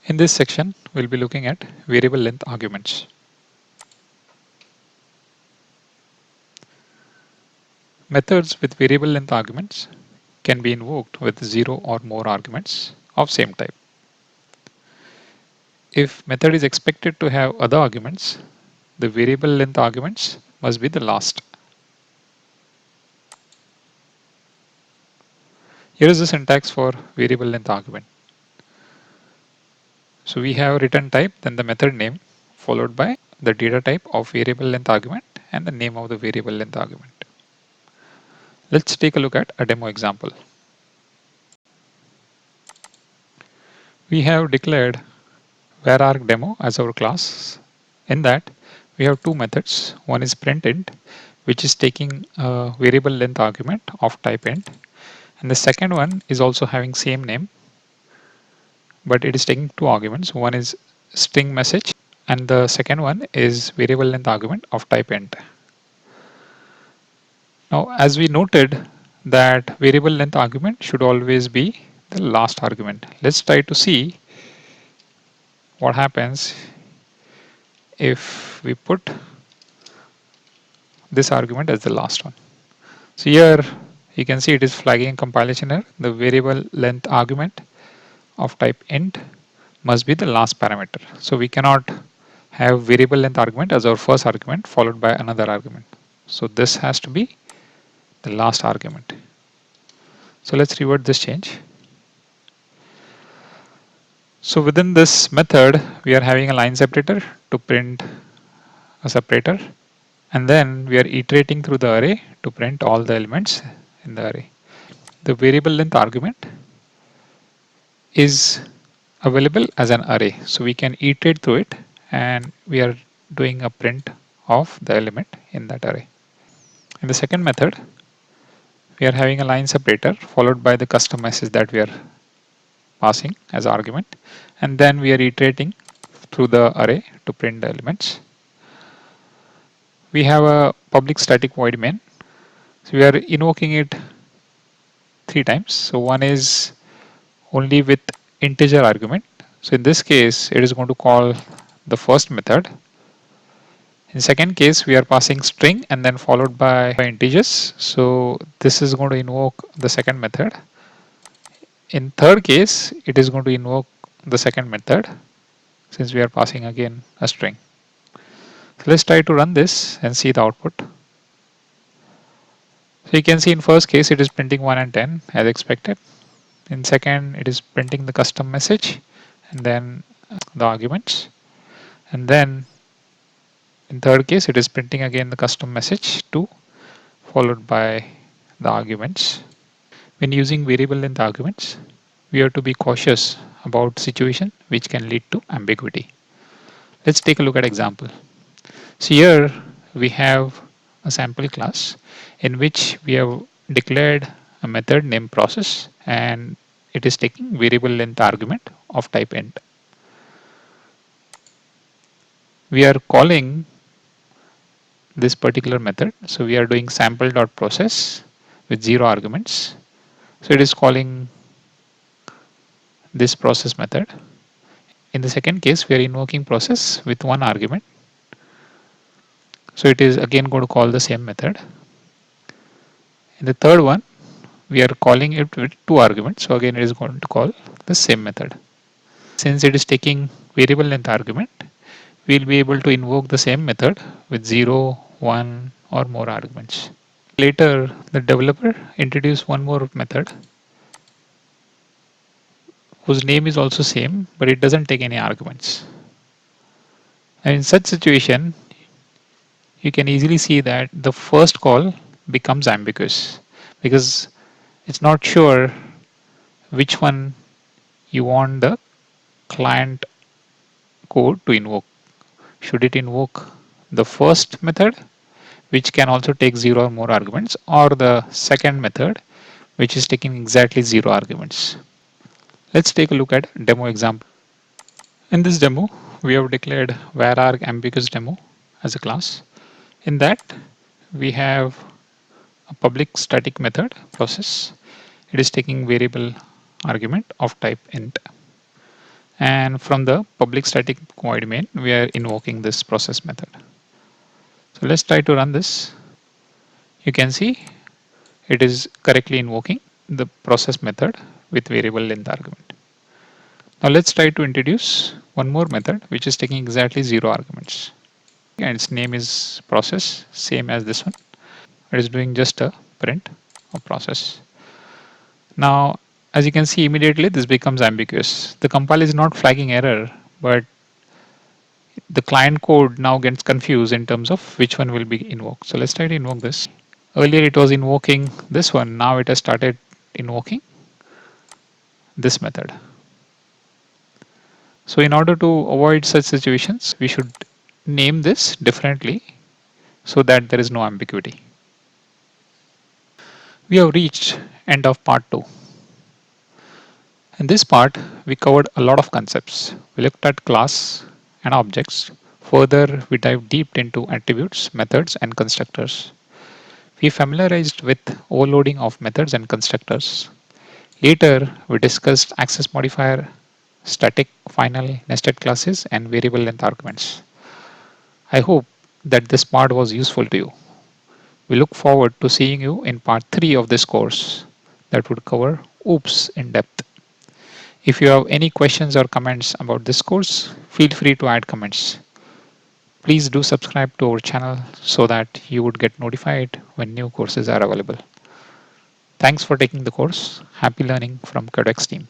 In this section, we'll be looking at variable length arguments. Methods with variable length arguments can be invoked with 0 or more arguments of same type. If method is expected to have other arguments, the variable length arguments must be the last. Here is the syntax for variable length argument. So we have return type, then the method name, followed by the data type of variable length argument and the name of the variable length argument. Let's take a look at a demo example. We have declared vararg demo as our class. In that, we have two methods. One is printInt, which is taking a variable length argument of type int, and the second one is also having same name, but it is taking two arguments. One is string message, and the second one is variable length argument of type int. Now, as we noted that variable length argument should always be the last argument. Let's try to see what happens if we put this argument as the last one. So here you can see it is flagging compilation error. The variable length argument of type int must be the last parameter. So we cannot have variable length argument as our first argument followed by another argument. So this has to be the last argument. So let's revert this change. So within this method, we are having a line separator to print a separator, and then we are iterating through the array to print all the elements in the array. The variable length argument is available as an array, so we can iterate through it, and we are doing a print of the element in that array. In the second method, we are having a line separator followed by the custom message that we are passing as argument, and then we are iterating through the array to print the elements. We have a public static void main, so we are invoking it 3 times. So one is only with integer argument. So in this case, it is going to call the first method. In second case, we are passing string and then followed by integers. So this is going to invoke the second method. In third case, it is going to invoke the second method since we are passing again a string. So let's try to run this and see the output. So you can see in first case it is printing 1 and 10 as expected. In second, it is printing the custom message and then the arguments. And then in third case, it is printing again the custom message 2 followed by the arguments. When using variable length arguments, we have to be cautious about situation which can lead to ambiguity. Let's take a look at example. So here we have a sample class in which we have declared a method named process, and it is taking variable length argument of type int. We are calling this particular method. So we are doing sample.process with 0 arguments. So it is calling this process method. In the second case, we are invoking process with 1 argument. So it is again going to call the same method. In the third one, we are calling it with 2 arguments. So again, it is going to call the same method. Since it is taking variable length argument, we will be able to invoke the same method with 0, 1 or more arguments. Later, the developer introduced one more method whose name is also same, but it doesn't take any arguments. And in such situation, you can easily see that the first call becomes ambiguous because it's not sure which one you want the client code to invoke. Should it invoke the first method, which can also take 0 or more arguments, or the second method, which is taking exactly 0 arguments. Let's take a look at demo example. In this demo, we have declared vararg ambiguous demo as a class. In that, we have a public static method process. It is taking variable argument of type int. And from the public static void main, we are invoking this process method. So let's try to run this. You can see it is correctly invoking the process method with variable length argument. Now let's try to introduce one more method which is taking exactly 0 arguments. And its name is process, same as this one. It is doing just a print of process. Now, as you can see immediately, this becomes ambiguous. The compile is not flagging error, but the client code now gets confused in terms of which one will be invoked. So let's try to invoke this. Earlier it was invoking this one. Now it has started invoking this method. So in order to avoid such situations, we should name this differently so that there is no ambiguity. We have reached end of part 2. In this part, we covered a lot of concepts. We looked at class and objects. Further, we dived deep into attributes, methods, and constructors. We familiarized with overloading of methods and constructors. Later, we discussed access modifier, static, final, nested classes, and variable length arguments. I hope that this part was useful to you. We look forward to seeing you in part 3 of this course that would cover OOPS in depth. If you have any questions or comments about this course, feel free to add comments. Please do subscribe to our channel so that you would get notified when new courses are available. Thanks for taking the course. Happy learning from Quedx team.